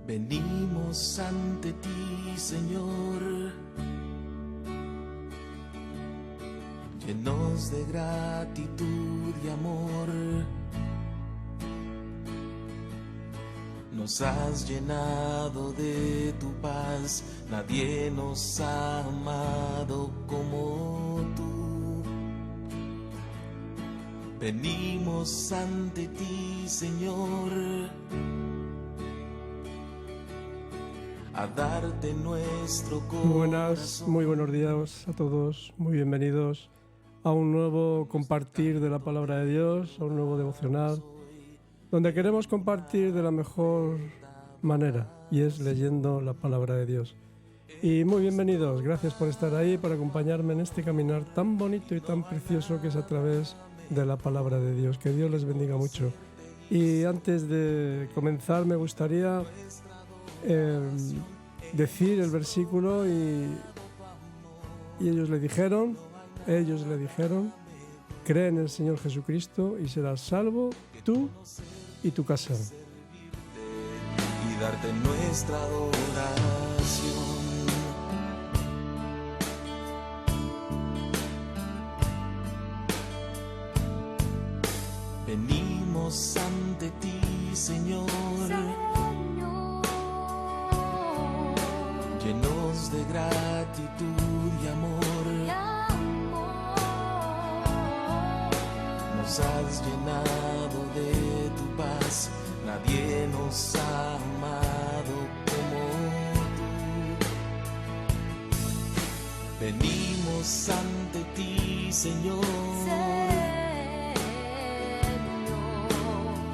Venimos ante ti, Señor, llenos de gratitud y amor. Nos has llenado de tu paz, nadie nos ha amado como tú. Venimos ante ti, Señor, a darte nuestro corazón. Muy buenos días a todos, muy bienvenidos a un nuevo compartir de la palabra de Dios, a un nuevo devocional, donde queremos compartir de la mejor manera, y es leyendo la palabra de Dios. Y muy bienvenidos, gracias por estar ahí, por acompañarme en este caminar tan bonito y tan precioso que es a través de la palabra de Dios. Que Dios les bendiga mucho. Y antes de comenzar me gustaría decir el versículo y ellos le dijeron, cree en el Señor Jesucristo y serás salvo tú y tu casa. Y darte nuestra adoración. Venimos ante ti, Señor, llenos de gratitud y amor. Nos has llenado de tu paz, nadie nos ha amado como tú. Venimos ante ti, Señor,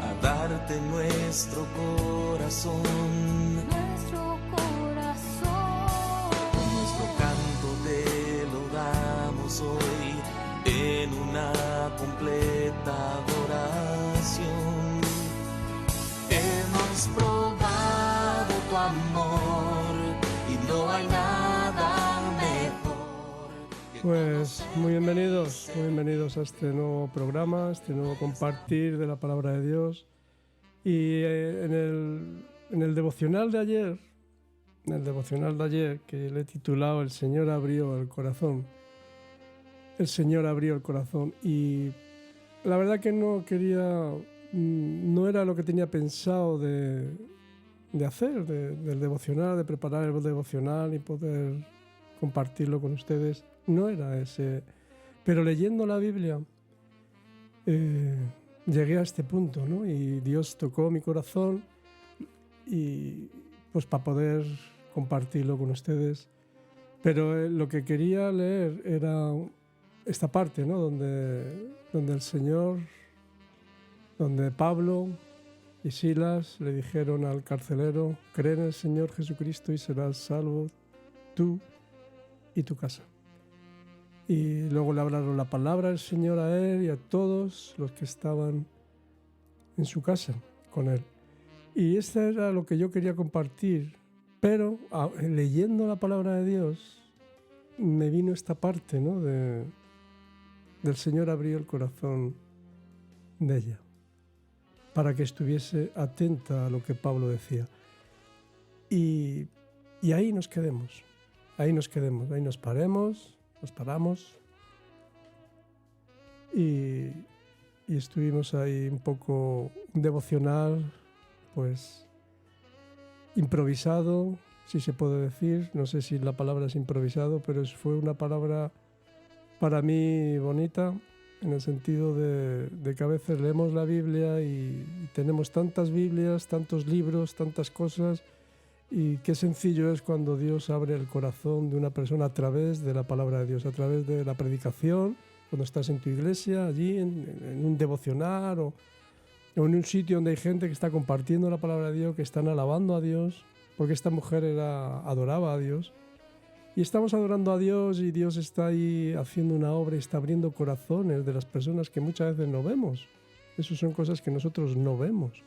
a darte nuestro corazón. Con nuestro canto te lo damos hoy en una completa adoración. Hemos probado tu amor y no hay nada mejor. Pues muy bienvenidos a este nuevo programa, a este nuevo compartir de la palabra de Dios. Y en el devocional de ayer, que le he titulado El Señor abrió el corazón. El Señor abrió el corazón, y la verdad que no era lo que tenía pensado de hacer, del devocional, de preparar el devocional y poder compartirlo con ustedes. No era ese, pero leyendo la Biblia llegué a este punto, ¿no? Y Dios tocó mi corazón y pues para poder compartirlo con ustedes. Pero lo que quería leer era esta parte, ¿no? Donde el Señor, donde Pablo y Silas le dijeron al carcelero: cree en el Señor Jesucristo y serás salvo tú y tu casa. Y luego le hablaron la palabra del Señor a él y a todos los que estaban en su casa con él. Y esto era lo que yo quería compartir, pero leyendo la palabra de Dios me vino esta parte, ¿no? Del Señor abrió el corazón de ella para que estuviese atenta a lo que Pablo decía. Y ahí nos quedemos, ahí nos paramos y estuvimos ahí un poco devocional, pues improvisado, si se puede decir. No sé si la palabra es improvisado, pero fue una palabra para mí bonita, en el sentido de que a veces leemos la Biblia y tenemos tantas Biblias, tantos libros, tantas cosas, y qué sencillo es cuando Dios abre el corazón de una persona a través de la palabra de Dios, a través de la predicación, cuando estás en tu iglesia, allí en un devocional o en un sitio donde hay gente que está compartiendo la palabra de Dios, que están alabando a Dios, porque esta mujer adoraba a Dios. Y estamos adorando a Dios y Dios está ahí haciendo una obra y está abriendo corazones de las personas que muchas veces no vemos. Esas son cosas que nosotros no vemos,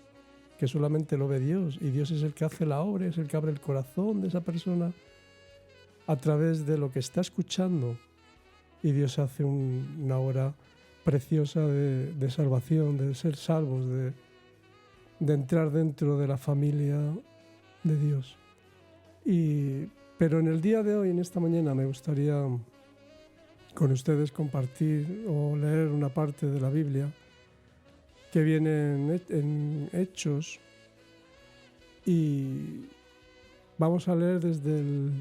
que solamente lo ve Dios. Y Dios es el que hace la obra, es el que abre el corazón de esa persona a través de lo que está escuchando. Y Dios hace una obra preciosa de salvación, de ser salvos, de entrar dentro de la familia de Dios. Pero en el día de hoy, en esta mañana, me gustaría con ustedes compartir o leer una parte de la Biblia que viene en Hechos, y vamos a leer desde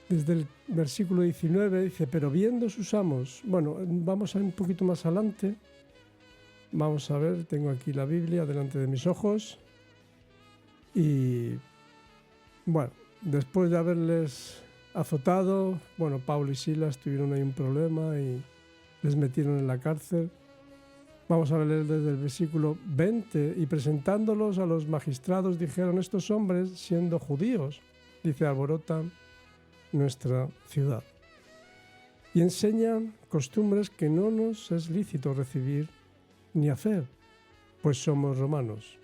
el versículo 19. Dice: pero viendo sus amos, bueno, vamos a ir un poquito más adelante, vamos a ver, tengo aquí la Biblia delante de mis ojos, y bueno, después de haberles azotado, bueno, Pablo y Silas tuvieron ahí un problema y les metieron en la cárcel. Vamos a leer desde el versículo 20. Y presentándolos a los magistrados dijeron: estos hombres, siendo judíos, dice, alborotan nuestra ciudad y enseñan costumbres que no nos es lícito recibir ni hacer, pues somos romanos.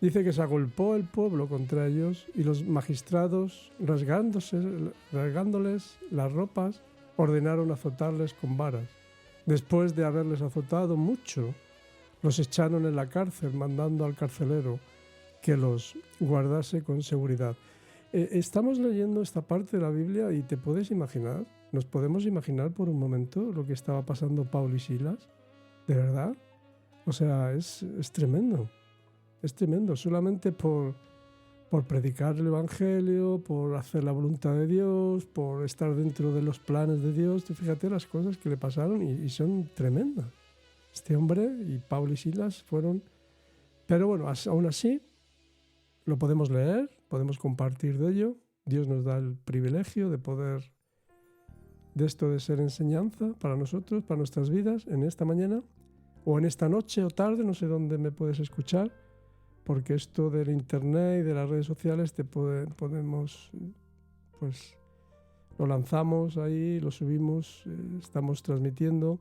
Dice que se agolpó el pueblo contra ellos, y los magistrados, rasgándoles las ropas, ordenaron azotarles con varas. Después de haberles azotado mucho, los echaron en la cárcel, mandando al carcelero que los guardase con seguridad. Estamos leyendo esta parte de la Biblia y te puedes imaginar, nos podemos imaginar por un momento lo que estaba pasando Pablo y Silas. ¿De verdad? O sea, es tremendo. Es tremendo, solamente por predicar el Evangelio, por hacer la voluntad de Dios, por estar dentro de los planes de Dios. Tú fíjate las cosas que le pasaron y son tremendas. Este hombre y Pablo y Silas fueron... Pero bueno, aún así lo podemos leer, podemos compartir de ello. Dios nos da el privilegio de poder, de esto de ser enseñanza para nosotros, para nuestras vidas, en esta mañana o en esta noche o tarde, no sé dónde me puedes escuchar, porque esto del internet y de las redes sociales podemos, pues lo lanzamos ahí, lo subimos, estamos transmitiendo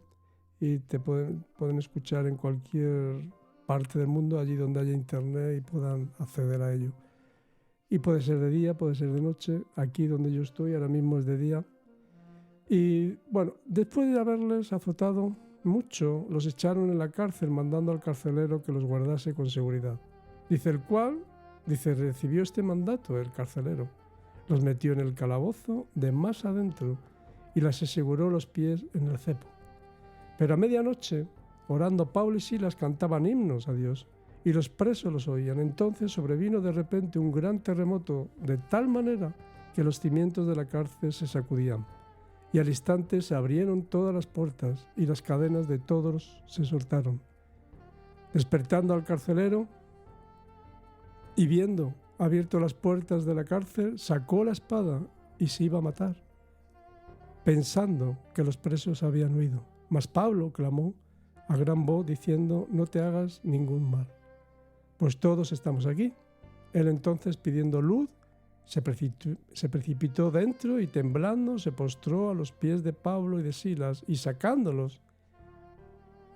y te pueden escuchar en cualquier parte del mundo, allí donde haya internet, y puedan acceder a ello. Y puede ser de día, puede ser de noche. Aquí donde yo estoy ahora mismo es de día. Y bueno, después de haberles azotado mucho, los echaron en la cárcel, mandando al carcelero que los guardase con seguridad. Dice, el cual, recibió este mandato el carcelero. Los metió en el calabozo de más adentro y les aseguró los pies en el cepo. Pero a medianoche, orando, Pablo y Silas cantaban himnos a Dios, y los presos los oían. Entonces sobrevino de repente un gran terremoto, de tal manera que los cimientos de la cárcel se sacudían, y al instante se abrieron todas las puertas, y las cadenas de todos se soltaron. Despertando al carcelero, y viendo abierto las puertas de la cárcel, sacó la espada y se iba a matar, pensando que los presos habían huido. Mas Pablo clamó a gran voz diciendo: no te hagas ningún mal, pues todos estamos aquí. Él entonces, pidiendo luz, se precipitó dentro y temblando se postró a los pies de Pablo y de Silas, y sacándolos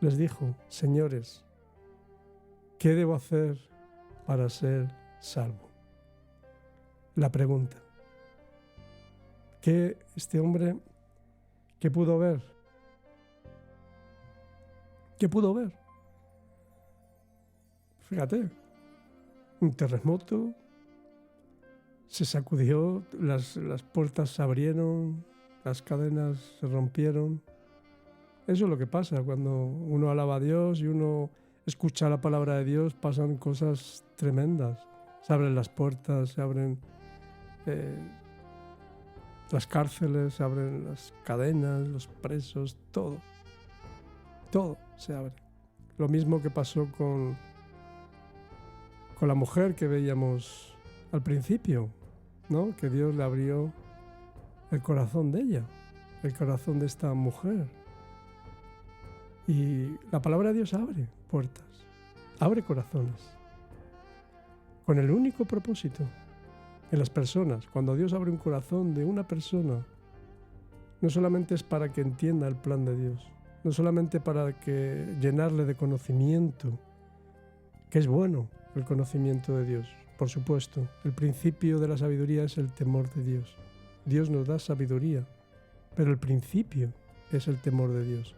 les dijo: señores, ¿qué debo hacer para ser salvo? La pregunta. ¿Qué este hombre, qué pudo ver? ¿Qué pudo ver? Fíjate, un terremoto, se sacudió, las puertas se abrieron, las cadenas se rompieron. Eso es lo que pasa cuando uno alaba a Dios y uno escucha la palabra de Dios, pasan cosas tremendas. Se abren las puertas, se abren las cárceles, se abren las cadenas, los presos, todo se abre. Lo mismo que pasó con la mujer que veíamos al principio, ¿no? Que Dios le abrió el corazón de ella, el corazón de esta mujer. Y la palabra de Dios abre puertas, abre corazones, con el único propósito en las personas. Cuando Dios abre un corazón de una persona, no solamente es para que entienda el plan de Dios, no solamente para que llenarle de conocimiento, que es bueno el conocimiento de Dios, por supuesto. El principio de la sabiduría es el temor de Dios. Dios nos da sabiduría, pero el principio es el temor de Dios.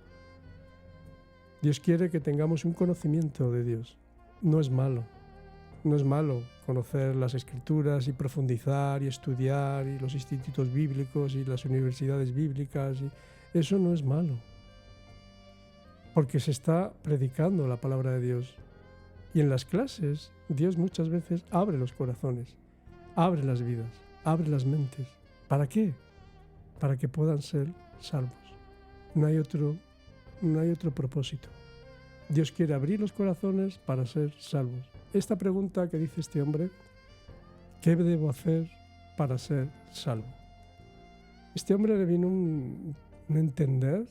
Dios quiere que tengamos un conocimiento de Dios. No es malo. No es malo conocer las Escrituras y profundizar y estudiar y los institutos bíblicos y las universidades bíblicas. Eso no es malo, porque se está predicando la palabra de Dios. Y en las clases, Dios muchas veces abre los corazones, abre las vidas, abre las mentes. ¿Para qué? Para que puedan ser salvos. No hay otro propósito. Dios quiere abrir los corazones para ser salvos. Esta pregunta que dice este hombre, ¿qué debo hacer para ser salvo? Este hombre le vino un entender.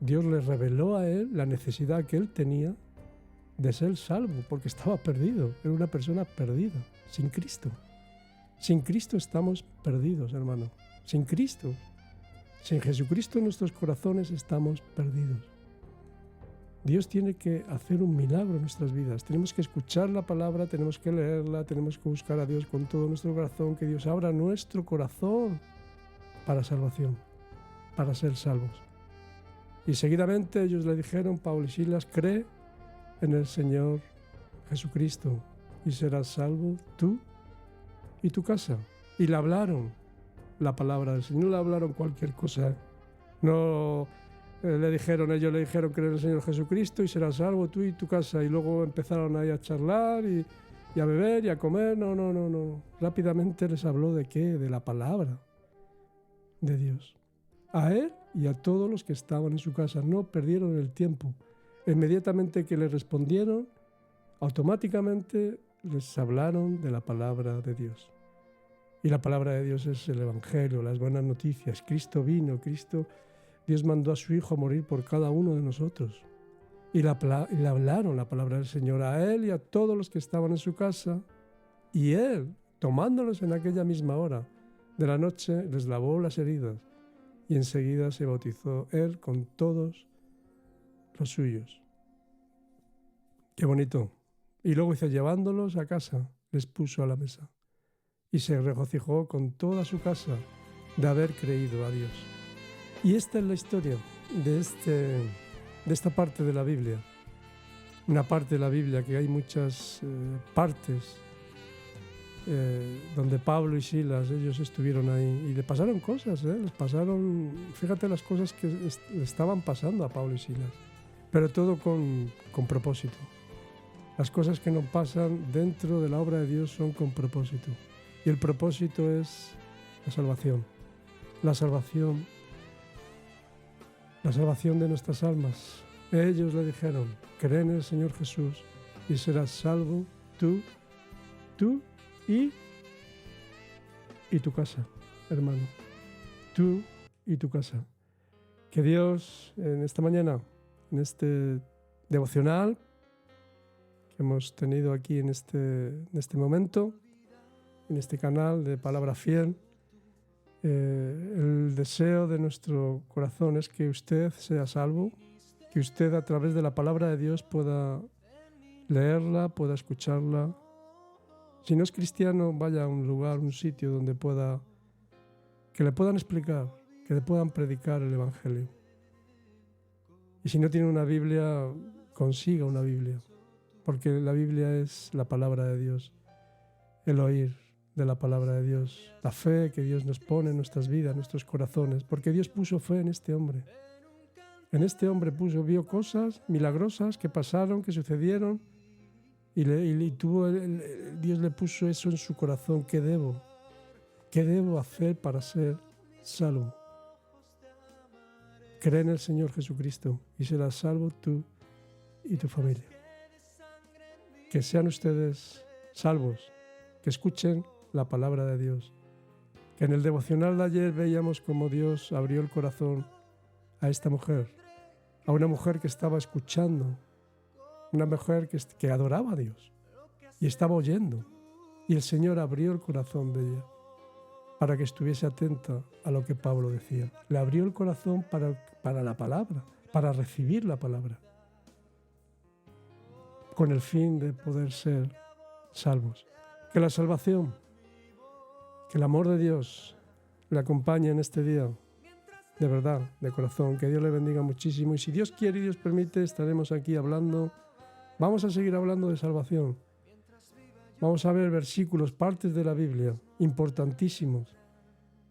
Dios le reveló a él la necesidad que él tenía de ser salvo, porque estaba perdido, era una persona perdida, sin Cristo. Sin Cristo estamos perdidos, hermano. Sin Cristo, sin Jesucristo en nuestros corazones estamos perdidos. Dios tiene que hacer un milagro en nuestras vidas. Tenemos que escuchar la palabra, tenemos que leerla, tenemos que buscar a Dios con todo nuestro corazón, que Dios abra nuestro corazón para salvación, para ser salvos. Y seguidamente ellos le dijeron, Pablo y Silas, cree en el Señor Jesucristo y serás salvo tú y tu casa. Y le hablaron la palabra del Señor, no le hablaron cualquier cosa. No ellos le dijeron cree en el Señor Jesucristo y serás salvo tú y tu casa. Y luego empezaron ahí a charlar y a beber y a comer. No. Rápidamente les habló ¿de qué? De la palabra de Dios. A él y a todos los que estaban en su casa. No perdieron el tiempo. Inmediatamente que le respondieron, automáticamente les hablaron de la palabra de Dios. Y la palabra de Dios es el Evangelio, las buenas noticias. Cristo vino, Dios mandó a su Hijo a morir por cada uno de nosotros. Y le hablaron la palabra del Señor a él y a todos los que estaban en su casa. Y él, tomándolos en aquella misma hora de la noche, les lavó las heridas. Y enseguida se bautizó él con todos los suyos. Qué bonito. Y luego dice, llevándolos a casa, les puso a la mesa. Y se regocijó con toda su casa de haber creído a Dios. Y esta es la historia de esta parte de la Biblia. Una parte de la Biblia que hay muchas partes donde Pablo y Silas, ellos estuvieron ahí y le pasaron cosas, fíjate las cosas que le estaban pasando a Pablo y Silas, pero todo con propósito. Las cosas que nos pasan dentro de la obra de Dios son con propósito. Y el propósito es la salvación. La salvación de nuestras almas. Ellos le dijeron, cree en el Señor Jesús y serás salvo tú y tu casa, hermano. Tú y tu casa. Que Dios en esta mañana, en este devocional que hemos tenido aquí en este momento, en este canal de Palabra Fiel, el deseo de nuestro corazón es que usted sea salvo, que usted a través de la palabra de Dios pueda leerla, pueda escucharla. Si no es cristiano, vaya a un lugar, un sitio donde que le puedan explicar, que le puedan predicar el Evangelio. Y si no tiene una Biblia, consiga una Biblia, porque la Biblia es la palabra de Dios, el oír de la palabra de Dios, la fe que Dios nos pone en nuestras vidas, en nuestros corazones, porque Dios puso fe en este hombre. En este hombre vio cosas milagrosas que pasaron, que sucedieron, y Dios le puso eso en su corazón. ¿Qué debo hacer para ser salvo? Cree en el Señor Jesucristo y serás salvo tú y tu familia. Que sean ustedes salvos, que escuchen la palabra de Dios. Que en el devocional de ayer veíamos cómo Dios abrió el corazón a esta mujer, a una mujer que estaba escuchando, una mujer que adoraba a Dios y estaba oyendo. Y el Señor abrió el corazón de ella para que estuviese atenta a lo que Pablo decía. Le abrió el corazón para la palabra, para recibir la palabra, con el fin de poder ser salvos. Que la salvación, que el amor de Dios le acompañe en este día, de verdad, de corazón. Que Dios le bendiga muchísimo. Y si Dios quiere y Dios permite, estaremos aquí hablando. Vamos a seguir hablando de salvación. Vamos a ver versículos, partes de la Biblia, importantísimos,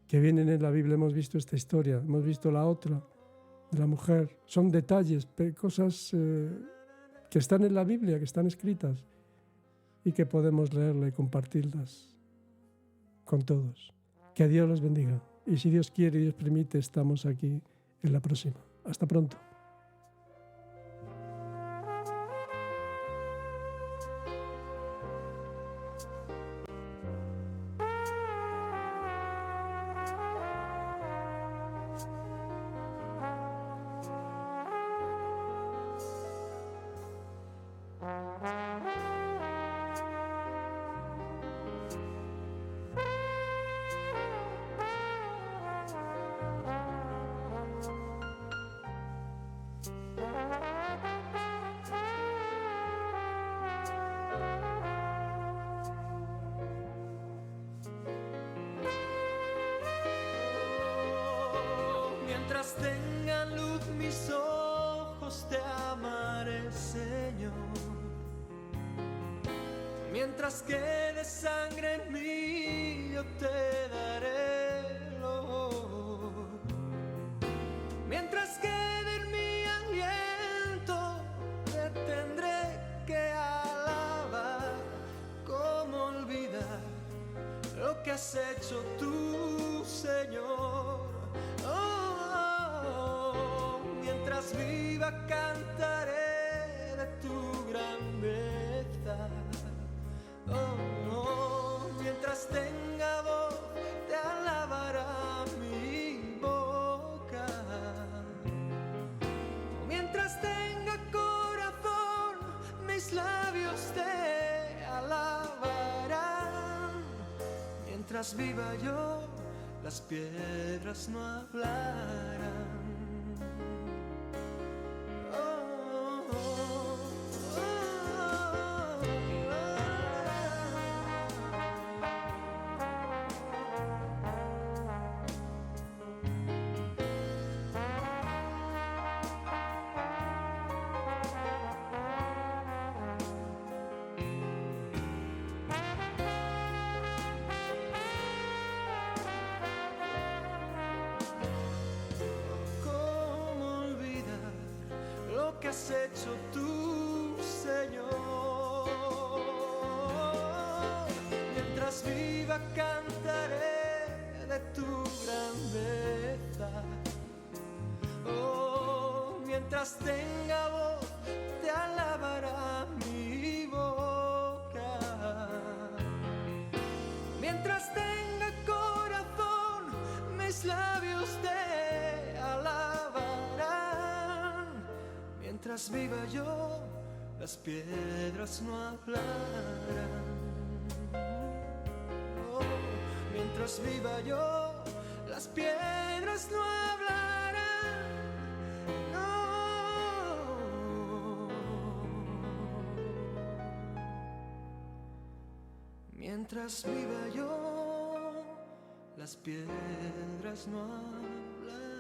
que vienen en la Biblia. Hemos visto esta historia, hemos visto la otra, de la mujer. Son detalles, cosas que están en la Biblia, que están escritas y que podemos leerla y compartirlas con todos. Que Dios los bendiga. Y si Dios quiere y Dios permite, estamos aquí en la próxima. Hasta pronto. Mientras tengan luz mis ojos te amaré, Señor. Mientras quede sangre en mí yo te daré olor. Mientras quede en mi aliento te tendré que alabar. ¿Cómo olvidar lo que has hecho tú, Señor? Mientras viva cantaré de tu grandeza. Mientras tenga voz te alabará mi boca. Mientras tenga corazón mis labios te alabarán. Mientras viva yo las piedras no hablarán. ¿Qué has hecho tú, Señor? Mientras viva cantaré de tu grandeza. Mientras tenga voz te alabará mi boca. Mientras tenga corazón mis labios te alabarán. Mientras viva yo, las piedras no hablarán. Mientras viva yo, las piedras no hablarán. No. Mientras viva yo, las piedras no hablarán.